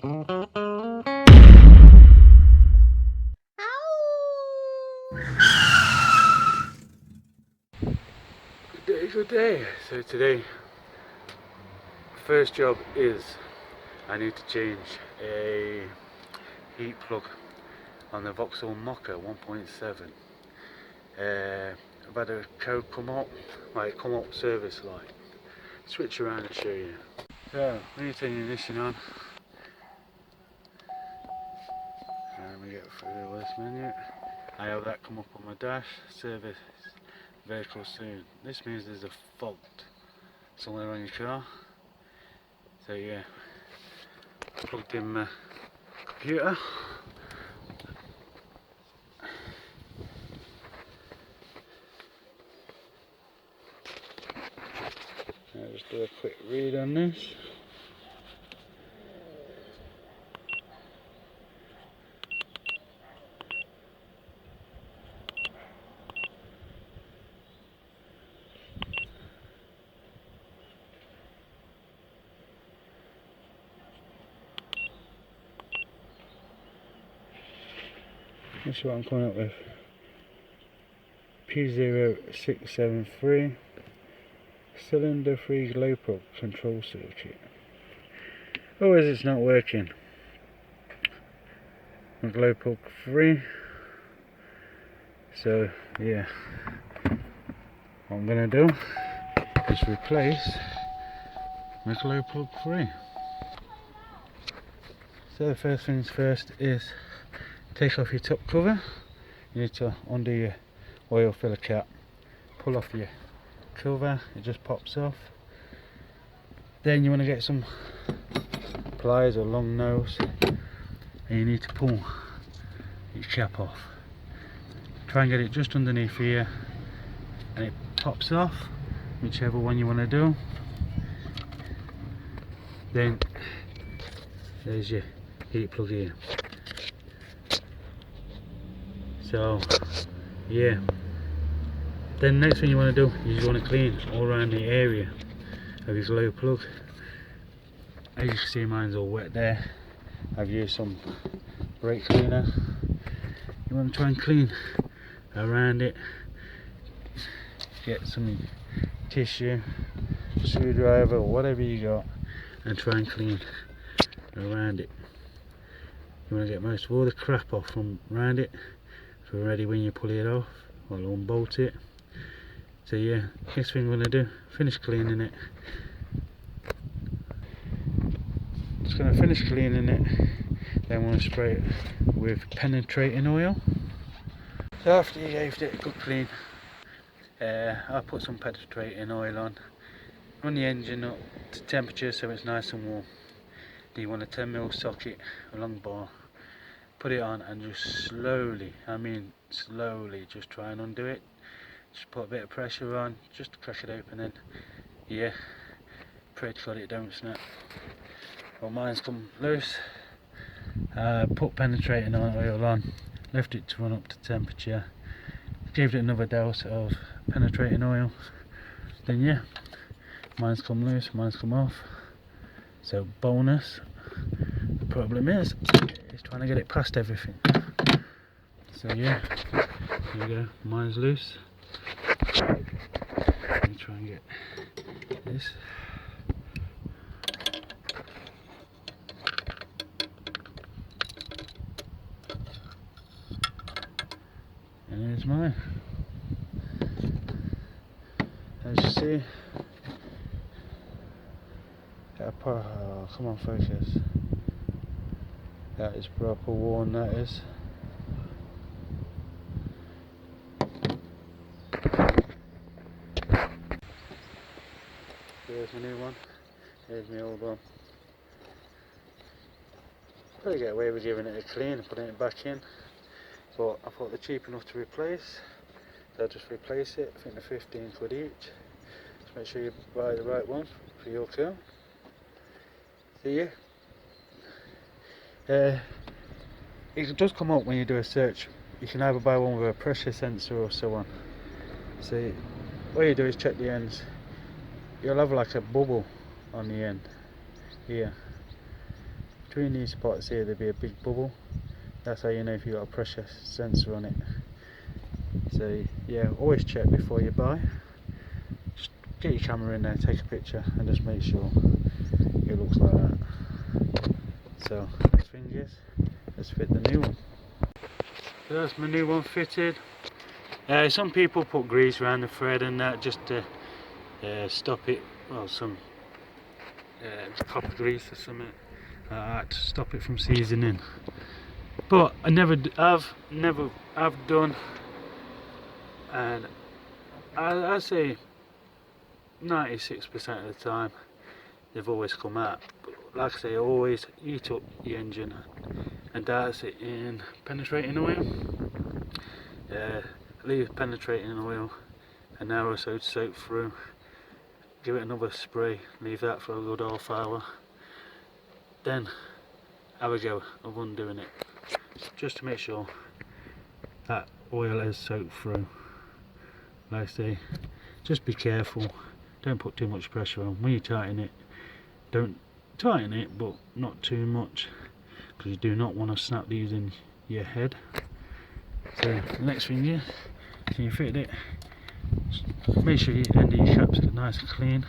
Good day. So today, first job is I need to change a heat plug on the Vauxhall Mokka 1.7. I've had a code come up, service light. Switch around and show you. So when you turn your ignition on, and we get through the list menu, I have that come up on my dash, service vehicle soon. This means there's a fault somewhere on your car. So yeah, plugged in my computer. I'll just do a quick read on this. This is what I'm coming up with. P0673 cylinder 3 glow plug control circuit. Oh, is it's not working? My glow plug 3. So yeah, what I'm gonna do is replace my glow plug 3. So the first things first is take off your top cover. You need to undo your oil filler cap, pull off your cover, it just pops off. Then you want to get some pliers or long nose and you need to pull your cap off. Try and get it just underneath here and it pops off, whichever one you want to do. Then there's your heat plug here. So yeah, then next thing you want to do is you want to clean all around the area of your glow plug. As you can see, mine's all wet there. I've used some brake cleaner. You want to try and clean around it. Get some tissue, screwdriver, or whatever you got, and try and clean around it. You want to get most of all the crap off from around it, so we're ready when you pull it off or unbolt it. So yeah, next thing we're going to do, finish cleaning it. Just going to finish cleaning it, then we're going to spray it with penetrating oil. So after you gave it a good clean, I put some penetrating oil on, run the engine up to temperature so it's nice and warm. Then you want a 10mm socket, a long bar, put it on and just slowly, slowly, just try and undo it. Just put a bit of pressure on, just to crack it open, and yeah, pray to God it don't snap. Well, mine's come loose. Put penetrating oil on, left it to run up to temperature, gave it another dose of penetrating oil, then yeah, mine's come loose, mine's come off. So bonus. The problem is trying to get it past everything. So yeah, here we go, mine's loose. Let me try and get this. And here's mine. As you see, oh, come on, focus. That is proper worn, that is. Here's my new one, here's my old one. Probably get away with giving it a clean and putting it back in, but I thought they're cheap enough to replace, so I'll just replace it. I think they're 15 quid each. Just make sure you buy the right one for your car. So yeah, it does come up when you do a search. You can either buy one with a pressure sensor or so on. So what you do is check the ends. You'll have like a bubble on the end here. between these spots here there'll be a big bubble. That's how you know if you've got a pressure sensor on it. So yeah, always check before you buy. Just get your camera in there, take a picture and just make sure it looks like that. So next thing is, let's fit the new one. So that's my new one fitted. Some people put grease around the thread and that just to stop it, well, some copper grease or something to stop it from seizing in. But I've never done, and I say 96% of the time they've always come out. But like I say, always heat up the engine and douse it in penetrating oil. Leave penetrating oil an hour or so to soak through. Give it another spray, leave that for a good half hour. Then have a go of undoing it, just to make sure that oil is soaked through. Like I say, just be careful, don't put too much pressure on. When you tighten it, don't tighten it, but not too much, because you do not want to snap these in your head. So the next thing is, when you fit it, make sure your end of your caps are nice and clean.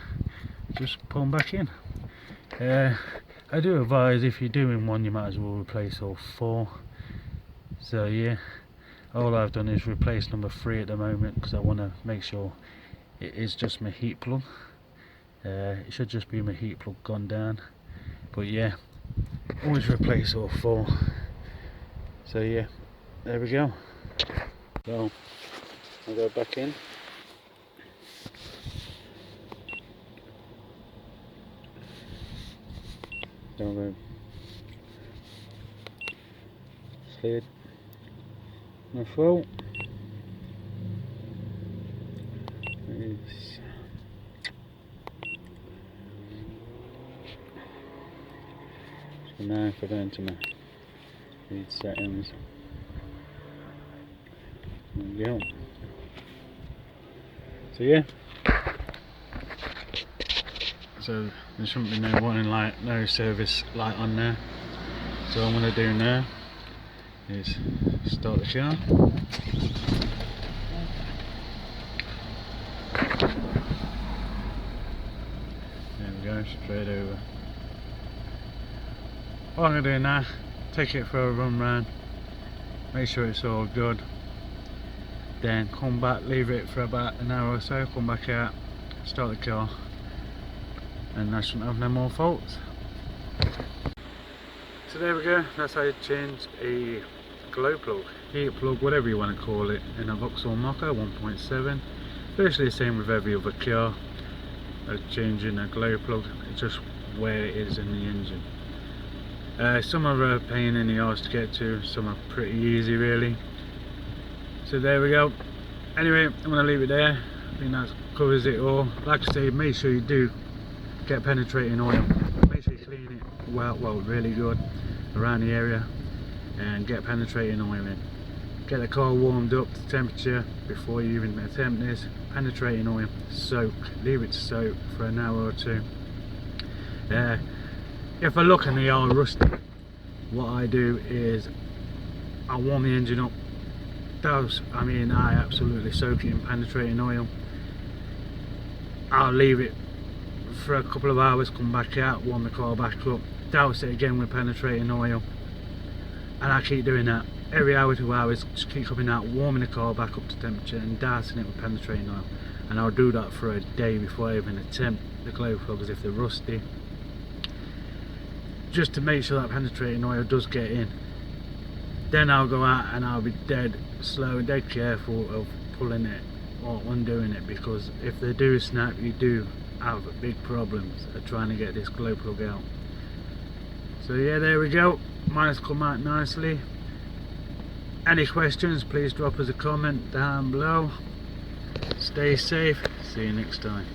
Just put them back in. I do advise, if you're doing one, you might as well replace all 4. So yeah, all I've done is replace number 3 at the moment, because I want to make sure it is just my heat plug. It should just be my heat plug gone down, but yeah, always replace all 4. So yeah, there we go. So I'll go back in. Down the slid my throat. So now if I go into my lead settings, there we go. So yeah, so there shouldn't be no warning light, no service light on there. So what I'm going to do now is start the car. There we go, straight over. What I'm going to do now, take it for a run round, make sure it's all good, then come back, leave it for about an hour or so, come back out, start the car, and I shouldn't have no more faults. So there we go, that's how you change a glow plug, heat plug, whatever you want to call it, in a Vauxhall Mokka 1.7. Virtually the same with every other car. Changing a glow plug, it's just where it is in the engine. Some are a pain in the arse to get to, some are pretty easy really. So there we go. Anyway, I'm going to leave it there. I think that covers it all. Like I say, make sure you do get penetrating oil. Make sure you clean it well, really good around the area, and get penetrating oil in. Get the car warmed up to temperature before you even attempt this. Penetrating oil, soak, leave it to soak for an hour or 2. If I look and they are rusty, what I do is I warm the engine up. I absolutely soak it in penetrating oil. I'll leave it for a couple of hours, come back out, warm the car back up, douse it again with penetrating oil, and I keep doing that every hour, 2 hours. Just keep coming out, warming the car back up to temperature and dousing it with penetrating oil, and I'll do that for a day before I even attempt the glow plugs if they're rusty, just to make sure that penetrating oil does get in. Then I'll go out and I'll be dead slow and dead careful of pulling it or undoing it, because if they do snap, you do have big problems of trying to get this glow plug out. So yeah, there we go, mine's come out nicely. Any questions, please drop us a comment down below. Stay safe, see you next time.